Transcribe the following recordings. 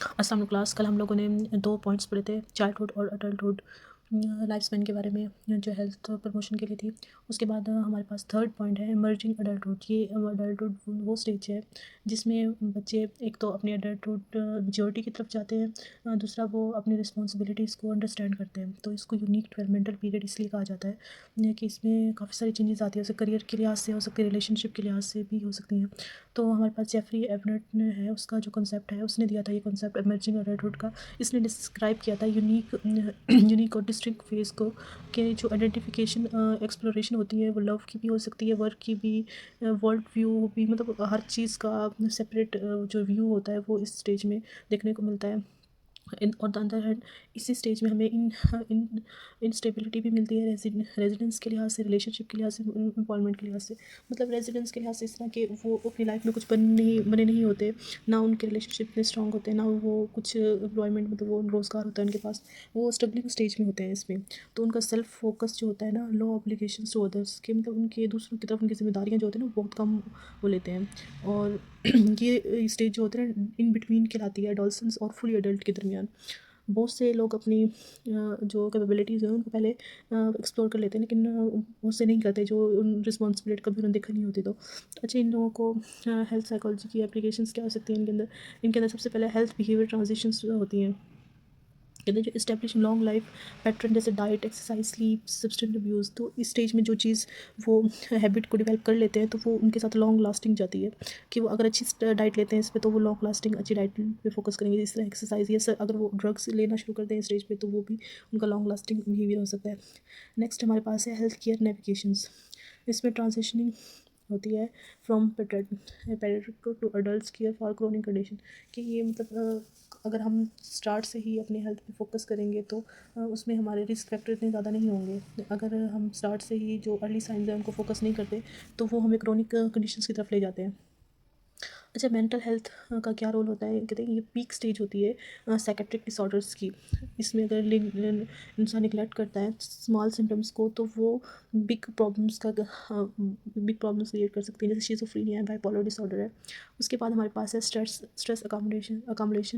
अस्सलाम वालेकुम क्लास। कल हम लोगों ने 2 पॉइंट्स पढ़े थे, चाइल्डहुड और अडल्टहुड लाइफ स्पैन के बारे में, जो हेल्थ प्रमोशन के लिए थी। उसके बाद हमारे पास थर्ड पॉइंट है इमर्जिंग अडल्टहुड। ये अडल्टहुड वो स्टेज है जिसमें बच्चे एक तो अपनी अडल्टहुड मैच्योरिटी की तरफ जाते हैं, दूसरा वो अपनी रिस्पॉन्सिबिलिटीज़ को अंडरस्टैंड करते हैं। तो इसको यूनिक डेवलपमेंटल पीरियड इसलिए कहा जाता है कि इसमें काफ़ी सारी चेंजेस आती है। जैसे करियर के लिहाज से हो सकती है, रिलेशनशिप के लिहाज से भी हो सकती हैं। तो हमारे पास जेफरी एवनेट ने है, उसका जो कॉन्सेप्ट है उसने दिया था ये कॉन्सेप्ट इमर्जिंग अडल्टहुड का। इसने डिस्क्राइब किया था यूनिक यूनिक और डिस्टिंक्ट फेज को, कि जो आइडेंटिफिकेशन एक्सप्लोरेशन होती है वो लव की भी हो सकती है, वर्क की भी, वर्ल्ड व्यू भी, मतलब हर चीज़ का सेपरेट जो व्यू होता है वो इस स्टेज में देखने को मिलता है। In on the other hand इसी स्टेज में हमें इन इंस्टेबिलिटी भी मिलती है रेजिडेंस के लिहाज से, रिलेशनशिप के लिहाज से, एम्प्लॉयमेंट के लिहाज से। मतलब रेजिडेंस के लिहाज से इस तरह के वो अपनी लाइफ में कुछ बने नहीं होते, ना उनके रिलेशनशिप इतने स्ट्रांग होते हैं, ना वो कुछ एम्प्लॉयमेंट, मतलब वो रोज़गार होता है उनके पास, वो स्ट्रगलिंग स्टेज में होते हैं इसमें। तो उनका सेल्फ फोकस जो होता है ना, लो ऑब्लिगेशन टू अदर्स के, मतलब उनके दूसरों की तरफ उनकी जिम्मेदारियाँ जो होती हैं ना वो बहुत कम वो लेते हैं। और ये स्टेज जो होते हैं इन बिटवीन कहलाती है, एडोलसेंस और फुली एडल्ट के दरमियान। बहुत से लोग अपनी जो कैपेबिलिटीज़ हैं उनको पहले एक्सप्लोर कर लेते हैं, लेकिन बहुत से नहीं करते जो उन रिस्पॉन्सिबिलिटी कभी उन्हें देखनी होती। तो अच्छा, इन लोगों को हेल्थ साइकोलॉजी की एप्लीकेशंस क्या हो सकती हैं इनके अंदर सबसे पहले हेल्थ बिहेवियर ट्रांजिशंस होती हैं। कहते हैं जो इस्टेब्लिश लॉन्ग लाइफ पैटर्न, जैसे diet, exercise, sleep, substance abuse. तो इस स्टेज में जो चीज़ वो हैबिट को डेवलप कर लेते हैं तो वो उनके साथ लॉन्ग लास्टिंग जाती है, कि वो अगर अच्छी डाइट लेते हैं इस पे तो वो लॉन्ग लास्टिंग अच्छी डाइट पे फोकस करेंगे। इस तरह एक्सरसाइज, ये सर अगर वो ड्रग्स लेना शुरू करते हैं स्टेज पे तो वो भी उनका लॉन्ग लास्टिंग बिहेवियर हो सकता है। नेक्स्ट हमारे पास है हेल्थ केयर नेविगेशंस। इसमें ट्रांजिशनिंग होती है from paediatric to adult care for chronic condition, कि ये मतलब अगर हम स्टार्ट से ही अपने हेल्थ पे फोकस करेंगे तो उसमें हमारे रिस्क फैक्टर इतने ज़्यादा नहीं होंगे। अगर हम स्टार्ट से ही जो अर्ली साइंस हैं उनको फोकस नहीं करते तो वो हमें क्रोनिक कंडीशंस की तरफ ले जाते हैं। अच्छा, मेंटल हेल्थ का क्या रोल होता है? कहते हैं ये पीक स्टेज होती है साइकेट्रिक डिसऑर्डर्स की। इसमें अगर इंसान निगलेक्ट करता है स्मॉल सिम्टम्स को तो वो बिग प्रॉब्लम्स क्रिएट कर सकती हैं, जैसे शिज़ोफ्रेनिया है, बाइपोलर डिसऑर्डर है। उसके बाद हमारे पास है स्ट्रेस अकामडेशन।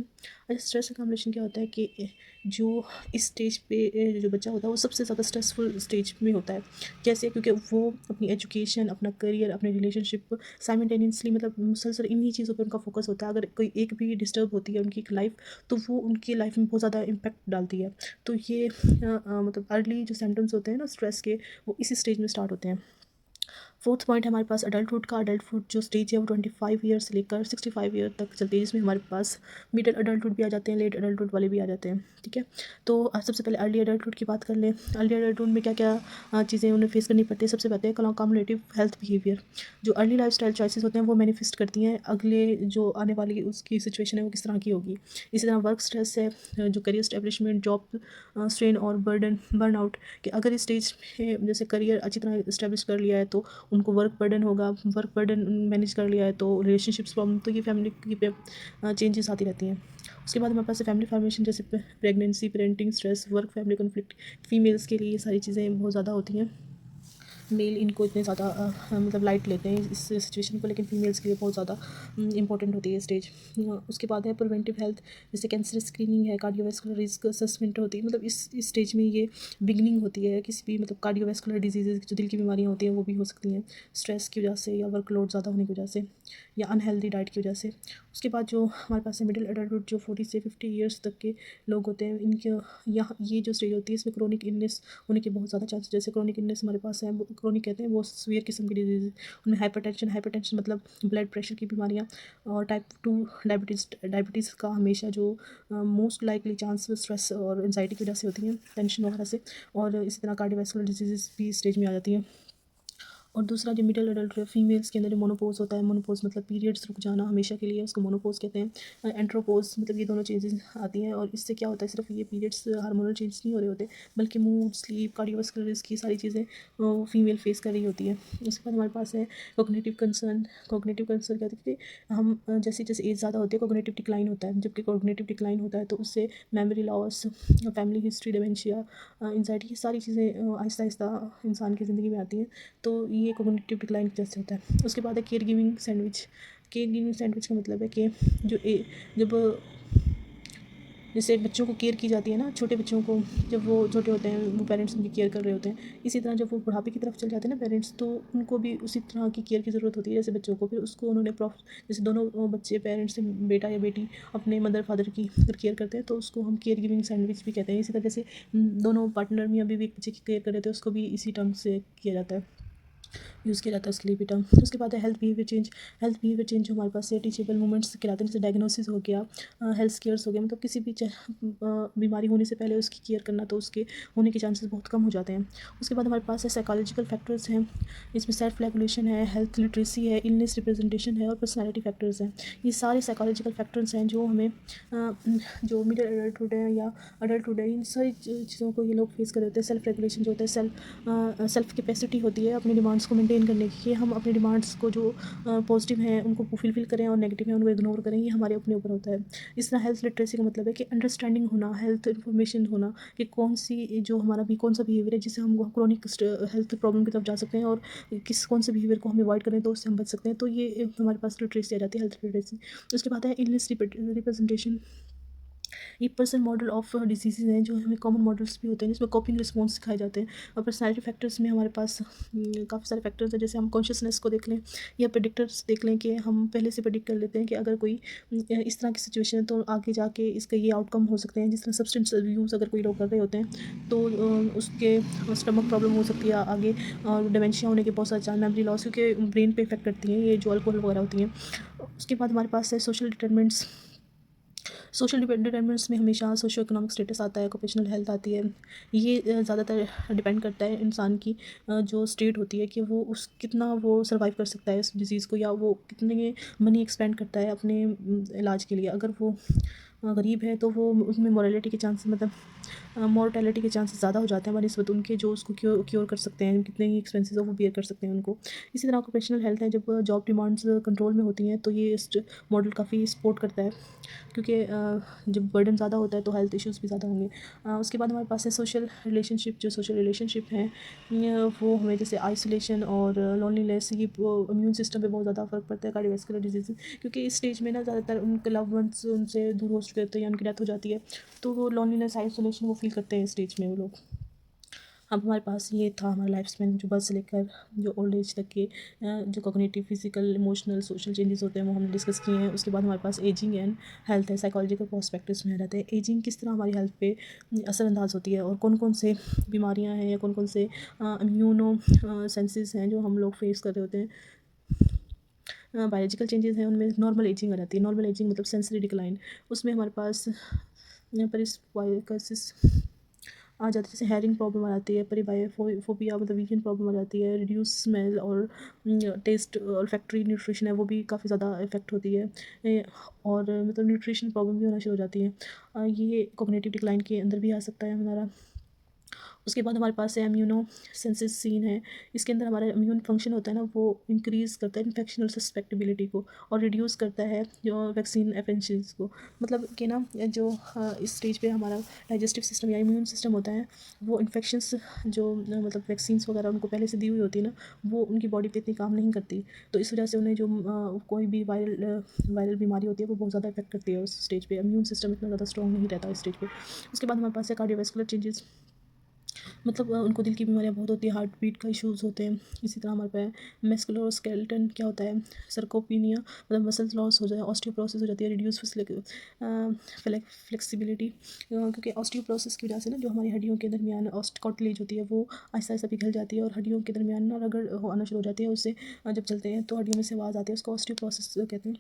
अच्छा, स्ट्रेस अकामडेशन क्या होता है कि जो इस स्टेज पे जो बच्चा होता है वो सबसे ज़्यादा स्ट्रेसफुल स्टेज में होता है। कैसे? क्योंकि वो अपनी एजुकेशन, अपना करियर, अपने रिलेशनशिप साइमल्टेनियसली, मतलब मुसलसल इन्हीं चीज़ों पे उनका फोकस होता है। अगर कोई एक भी डिस्टर्ब होती है उनकी लाइफ तो वो उनकी लाइफ में बहुत ज़्यादा इम्पैक्ट डालती है। तो ये मतलब अर्ली जो सिम्टम्स होते हैं ना स्ट्रेस के, वो इसी स्टेज में स्टार्ट होते हैं। फोर्थ पॉइंट है हमारे पास अडल्टहुड का। अडल्टहुड जो स्टेज है वो 25 ईयर से लेकर 65 ईयर तक चलती है, जिसमें हमारे पास मिडिल अडल्टहुड भी आ जाते हैं, लेट अडल्टहुड वाले भी आ जाते हैं। ठीक है, तो सबसे पहले अर्ली अडल्टहुड की बात कर लें। अर्ली अडल्टहुड में क्या क्या चीज़ें उन्हें फेस करनी पड़ती है? सबसे पहले है कम्युलेटिव हेल्थ बिहेवियर। जो अर्ली लाइफ स्टाइल चॉइसेस होते हैं वो मैनिफेस्ट करती हैं अगले जो आने वाली उसकी सिचुएशन है वो किस तरह की होगी। इसी तरह वर्क स्ट्रेस है, जो करियर स्टैब्लिशमेंट, जॉब स्ट्रेन और बर्नआउट, कि अगर इस स्टेज में जैसे करियर अच्छी तरह इस्टेब्लिश कर लिया है तो उनको वर्क बर्डन होगा, वर्क बर्डन मैनेज कर लिया है तो रिलेशनशिप्स प्रॉब्लम, तो ये फैमिली की पे चेंजेस आती रहती हैं। उसके बाद हमारे पास फैमिली फॉर्मेशन, जैसे pregnancy, parenting, stress, work family conflict. Females के लिए ये सारी चीज़ें बहुत ज़्यादा होती हैं। मेल इनको इतने ज़्यादा मतलब लाइट लेते हैं इस सिचुएशन को, लेकिन फीमेल्स के लिए बहुत ज़्यादा इंपॉर्टेंट होती है स्टेज। उसके बाद है प्रिवेंटिव हेल्थ, जैसे कैंसर स्क्रीनिंग है, कार्डियोवैस्कुलर रिस्क असेसमेंट होती है। मतलब इस स्टेज में ये बिगनिंग होती है किसी भी, मतलब कार्डियोवैस्कुलर डिजीज़, जो दिल की बीमारियाँ होती हैं वो भी हो सकती हैं स्ट्रेस की वजह से, या वर्कलोड ज़्यादा होने की वजह से, या अनहेल्दी डाइट की वजह से। उसके बाद जो हमारे पास है मिडिल एडल्टहुड, जो 40 से 50 ईयर्स तक के लोग होते हैं, इनके यहाँ ये जो स्टेज होती है इसमें क्रोनिक इलनेस होने के बहुत ज़्यादा चांसेस। जैसे क्रोनिक इलनेस हमारे पास है, क्रोनिक कहते हैं वो सीवियर किस्म की डिजीज़, उनमें हाइपरटेंशन मतलब ब्लड प्रेशर की बीमारियाँ, और टाइप 2 डायबिटीज़ का हमेशा जो मोस्ट लाइकली चांस स्ट्रेस और एंजाइटी की वजह से होती हैं, टेंशन वगैरह से। और इसी तरह कार्डियोवैस्कुलर डिजीज़ भी स्टेज में आ जाती हैं। और दूसरा जो मिडिल एडल्ट है, फीमेल्स के अंदर जो मोनोपोज होता है, मोनोपोज मतलब पीरियड्स रुक जाना हमेशा के लिए, उसको मोनोपोज कहते हैं। एंट्रोपोज मतलब ये दोनों चेंजेस आती हैं, और इससे क्या होता है, सिर्फ ये पीरियड्स हार्मोनल चेंज नहीं हो रहे होते, बल्कि मूड, स्लीप, कार्डियोवास्कुलर रिस्क, की सारी चीज़ें फीमेल फेस कर रही होती है। उसके बाद हमारे पास है कोग्निटिव कंसर्न। कोग्निटिव कंसर्न कहते हैं कि हम जैसे जैसे एज ज़्यादा होती है कोग्निटिव डिक्लाइन होता है। जबकि कोग्निटिव डिक्लाइन होता है तो उससे memory loss, family history, dementia, anxiety, ये सारी चीज़ें आहिस्ता आहिस्ता इंसान की ज़िंदगी में आती हैं। तो ये कॉग्निटिव डिक्लाइन की वजह से होता है। उसके बाद है care giving sandwich. Care giving sandwich का मतलब है कि जो जब जैसे बच्चों को केयर की जाती है ना, छोटे बच्चों को जब वो छोटे होते हैं, वो पेरेंट्स उनकी केयर कर रहे होते हैं, इसी तरह जब वो बुढ़ापे की तरफ चल जाते हैं ना पेरेंट्स, तो उनको भी उसी तरह की केयर की ज़रूरत होती है जैसे बच्चों को। फिर उसको उन्होंने जैसे दोनों बच्चे पेरेंट्स से, बेटा या बेटी अपने मदर फादर की अगर केयर करते हैं तो उसको हम केयर गिविंग सैंडविच भी कहते हैं। इसी तरह जैसे दोनों पार्टनर मियाँ बीवी एक बच्चे की केयर कर रहे थे, उसको भी इसी टर्म से किया जाता है, यूज़ किया जाता है उसके लिए भी टर्म। उसके बाद है health behaviour change. Health behaviour change जो हमारे पास है टीचेबल मूवमेंट्स कहलाते हैं, जैसे डायग्नोसिस हो गया, हेल्थ केयर्स हो गया, मतलब किसी भी बीमारी होने से पहले उसकी केयर करना, तो उसके होने के चांसेस बहुत कम हो जाते हैं। उसके बाद हमारे पास है साइकोलॉजिकल फैक्टर्स हैं, इसमें सेल्फ रेगुलेशन है, हेल्थ लिटरेसी है, इलनेस रिप्रेजेंटेशन है और पर्सनैलिटी फैक्टर्स हैं। ये सारे साइकोलॉजिकल फैक्टर्स हैं जो हमें जो मिडिल एडल्टहुड है या अडल्टहुड है, इन सारी चीज़ों को ये लोग फेस कर रहे होते हैं। सेल्फ रेगुलेशन जो होता है, सेल्फ कैपेसिटी होती है अपनी डिमांड्स को मेंटेन करने की, कि हम अपनी डिमांड्स को जो पॉजिटिव हैं उनको फुलफिल करें और नेगेटिव हैं उनको इग्नोर करें, ये हमारे अपने ऊपर होता है। इस तरह हेल्थ लिटरेसी का मतलब है कि अंडरस्टैंडिंग होना, हेल्थ इन्फॉर्मेशन होना, कि कौन सी जो हमारा भी कौन सा बिहेवियर है जिससे हम क्रोनिक हेल्थ प्रॉब्लम की तरफ जा सकते हैं, और कौन से बिहेवियर को हमें अवॉइड करें तो उससे हम बच सकते हैं। तो ये हमारे पास लिटरेसी आ जाती है, हेल्थ लिटरेसी। उसके बाद है इलनेस रिप्रेजेंटेशन। ये पर्सन मॉडल ऑफ डिजीज़ हैं जो हमें कॉमन मॉडल्स भी होते हैं, जिसमें कॉपिंग रिस्पॉन्स सिखाए जाते हैं। और पर्सनैलिटी फैक्टर्स में हमारे पास काफ़ी सारे फैक्टर्स हैं, जैसे हम कॉन्शियसनेस को देख लें या प्रेडिक्टर्स देख लें, कि हम पहले से प्रेडिक्ट कर लेते हैं कि अगर कोई इस तरह की सिचुएशन है तो आगे जाके इसका ये आउटकम हो सकते हैं। जिस तरह सब्सटेंस यूज़ अगर कोई लोग कर रहे होते हैं तो उसके स्टमक प्रॉब्लम हो सकती है आगे, और डिमेंशिया होने के बहुत सारे चांस, मेमोरी लॉस, क्योंकि ब्रेन पे इफेक्ट करती हैं ये जो अल्कोहल वगैरह होती हैं। उसके बाद हमारे पास है सोशल डिटरमिनेंट्स। सोशल डिटरमिनेंट्स में हमेशा सोशो इकोनॉमिक स्टेटस आता है, ऑक्यूपेशनल हेल्थ आती है। ये ज़्यादातर डिपेंड करता है इंसान की जो स्टेट होती है, कि वो उस कितना वो सर्वाइव कर सकता है इस डिज़ीज़ को, या वो कितने मनी एक्सपेंड करता है अपने इलाज के लिए। अगर वो गरीब है तो वो उसमें मोरालिटी के चांसेस, मतलब मोर्टेलिटी के चांसेस ज़्यादा हो जाते हैं बनिस्बत उनके जो उसको क्योर कर सकते हैं, कितने ही एक्सपेंसेस हो वो बियर कर सकते हैं उनको। इसी तरह ऑक्यूपेशनल हेल्थ है, जब जॉब डिमांड्स कंट्रोल में होती हैं तो ये इस मॉडल काफ़ी सपोर्ट करता है, क्योंकि जब बर्डन ज़्यादा होता है तो हेल्थ इश्यूज़ भी ज़्यादा होंगे। उसके बाद हमारे पास है सोशल रिलेशनशिप। जो सोशल रिलेशनशिप हैं वो हमें जैसे आइसोलेशन और लोनलीनेस, ये इम्यून सिस्टम पे बहुत ज़्यादा फ़र्क पड़ता है, कार्डियोवैस्कुलर डिजीज़, क्योंकि इस स्टेज में ना ज़्यादातर उनके लव वंस उनसे दूर हो चुके होते हैं या उनकी डेथ हो जाती है, तो वो लोनलीनेस, आइसोलेशन वो फील करते हैं इस स्टेज में वो लोग। अब हमारे पास ये था हमारा लाइफ स्पैन, जो बर्थ से लेकर जो ओल्ड एज तक के जो cognitive, physical, emotional, social changes होते हैं वो हमने डिस्कस किए हैं। उसके बाद हमारे पास एजिंग एंड हेल्थ है, साइकोलॉजिकल पर्सपेक्टिव्स में आ जाते हैं। एजिंग किस तरह हमारी हेल्थ पे असरअंदाज होती है, और कौन कौन से बीमारियां हैं या कौन कौन से इम्यूनो सेंसेस हैं जो हम लोग फेस कर रहे होते हैं। बायोलॉजिकल चेंजेस हैं उनमें नॉर्मल एजिंग आ जाती है। नॉर्मल एजिंग मतलब सेंसरी डिक्लाइन। उसमें हमारे पास परिस्पाइकोसिस आ जाती है, जैसे हेयरिंग प्रॉब्लम आ जाती है, परिबायोफोबिया मतलब वीगन प्रॉब्लम आ जाती है, रिड्यूस स्मेल और टेस्ट और फैक्ट्री न्यूट्रिशन है वो भी काफ़ी ज़्यादा इफेक्ट होती है। और मतलब न्यूट्रिशन प्रॉब्लम भी होना शुरू हो जाती है। ये कॉग्निटिव डिक्लाइन के अंदर भी आ सकता है हमारा। उसके बाद हमारे पास है इम्यूनो सेंसिस सीन है। इसके अंदर हमारा इम्यून फंक्शन होता है ना, वो इंक्रीज़ करता है इन्फेक्शन और सस्पेक्टेबिलिटी को, और रिड्यूस करता है जो वैक्सीन एफेंशियंस को। मतलब कि ना जो इस स्टेज पे हमारा डाइजेस्टिव सिस्टम या इम्यून सिस्टम होता है, वो इन्फेक्शंस जो मतलब वैक्सीन्स वगैरह उनको पहले से दी हुई होती है ना, वो उनकी बॉडी पे इतनी काम नहीं करती। तो इस वजह से उन्हें जो कोई भी वायरल बीमारी होती है वो बहुत ज़्यादा इफेक्ट करती है उस स्टेज पे। इम्यून सिस्टम इतना ज़्यादा स्ट्रॉन्ग नहीं रहता इस स्टेज पे। उसके बाद हमारे पास है कार्डियोवैस्कुलर चेंजेस। मतलब उनको दिल की बीमारियाँ बहुत होती है, हार्ट बीट का इश्यूज़ होते हैं। इसी तरह हमारे पे मस्कुलोस्केलेटन क्या होता है, सर्कोपीनिया मतलब मसल्स लॉस हो जाए, ऑस्टियोपोरोसिस हो जाती है, रिड्यूस फ्लेक्सिबिलिटी, क्योंकि ऑस्टियोपोरोसिस की वजह से ना जो हमारी हड्डियों के दरमियान कार्टिलेज होती है वो आहिस्ता आहिस्ता पिघल जाती है, और हड्डियों के दरमियान ना रगड़ आना शुरू हो जाती है। उससे जब चलते हैं तो हड्डियों में से आवाज़ आती है, उसको ऑस्टियोपोरोसिस कहते हैं।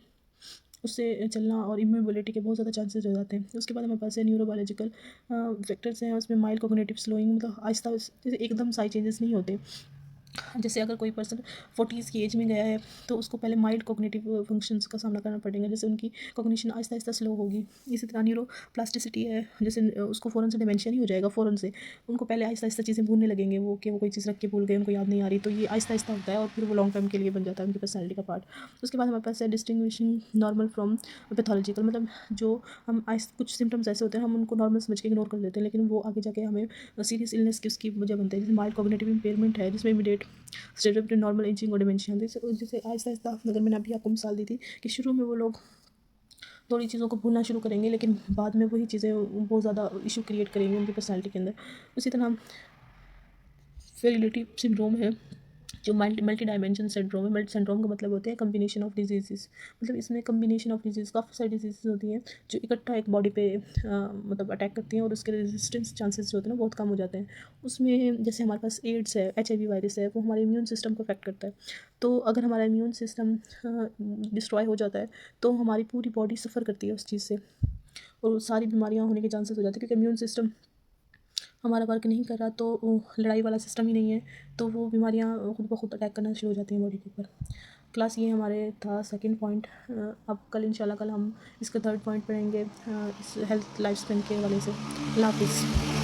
उससे चलना और इम्यूबिलिटी के बहुत ज़्यादा चांसेस हो जाते हैं। उसके बाद हमारे पास है न्यूरोबायोलॉजिकल फैक्टर्स हैं। उसमें माइल्ड कॉग्निटिव स्लोइंग, मतलब आहिस्ता जैसे एकदम सारे चेंजेस नहीं होते। जैसे अगर कोई पर्सन 40s की एज में गया है तो उसको पहले माइल्ड कॉग्निटिव फंक्शंस का सामना करना पड़ेगा, जैसे उनकी कॉग्निशन आहिस्ता आहिस्ता स्लो होगी। इसी तरह न्यूरो प्लास्टिसिटी है, जैसे उसको फ़ौरन से डिमेंशिया नहीं हो जाएगा फ़ौरन से, उनको पहले आहिस्ता आहिस्ता चीज़ें भूलने लगेंगे, वो कि वो कोई चीज़ रख के भूल गए, उनको याद नहीं आ रही, तो ये आहिस्ता आहिस्ता होता है और फिर वो लॉन्ग टर्म के लिए बन जाता है उनकी पर्सनैलिटी का पार्ट। उसके बाद हमारे पास है डिस्टिंग्विशिंग नॉर्मल फ्रॉम पैथोलॉजिकल, मतलब जो हम कुछ सिम्टम्स ऐसे होते हैं हम उनको नॉर्मल समझ के इग्नोर कर देते हैं, लेकिन वो आगे जाके हमें सीरियस इलनेस की उसकी वजह बनते हैं। जैसे माइल्ड कॉग्निटिव इम्पेयरमेंट है, जिसमें immediate state of normal ageing और डिमेंशिया। जैसे जैसे आहिस्ता आहिस्ता, अगर मैंने अभी आपको मिसाल दी थी कि शुरू में वो लोग थोड़ी चीज़ों को भूलना शुरू करेंगे, लेकिन बाद में वही चीज़ें बहुत ज़्यादा इशू क्रिएट करेंगी उनकी पर्सनैलिटी के अंदर। उसी तरह फेरिलिटी सिंड्रोम है, जो मल्टी डायमेंशन सिंड्रोम है। मल्टी सिंड्रोम का मतलब होता है कम्बिनेशन ऑफ डिजीज़, मतलब इसमें कम्बिनेशन ऑफ डिजीज़, काफ़ी सारी डिजीज़ होती हैं जो इकट्ठा एक बॉडी पे मतलब अटैक करती हैं, और उसके रेजिस्टेंस चांसेस जो होते हैं ना बहुत कम हो जाते हैं। उसमें जैसे हमारे पास एड्स है, HIV वायरस है, वो हमारे इम्यून सिस्टम को अफेक्ट करता है। तो अगर हमारा इम्यून सिस्टम डिस्ट्रॉय हो जाता है तो हमारी पूरी बॉडी सफ़र करती है उस चीज़ से, और सारी बीमारियाँ होने के चांसेस हो जाते हैं, क्योंकि इम्यून सिस्टम हमारा वर्क नहीं कर रहा, तो लड़ाई वाला सिस्टम ही नहीं है, तो वो बीमारियाँ खुद ब खुद अटैक करना शुरू हो जाती हैं बॉडी के ऊपर। क्लास ये हमारे था सेकंड पॉइंट। अब कल इंशाल्लाह कल हम इसका थर्ड पॉइंट पढ़ेंगे इस हेल्थ लाइफ स्पैन के हवाले से। अल्लाह हाफिज़।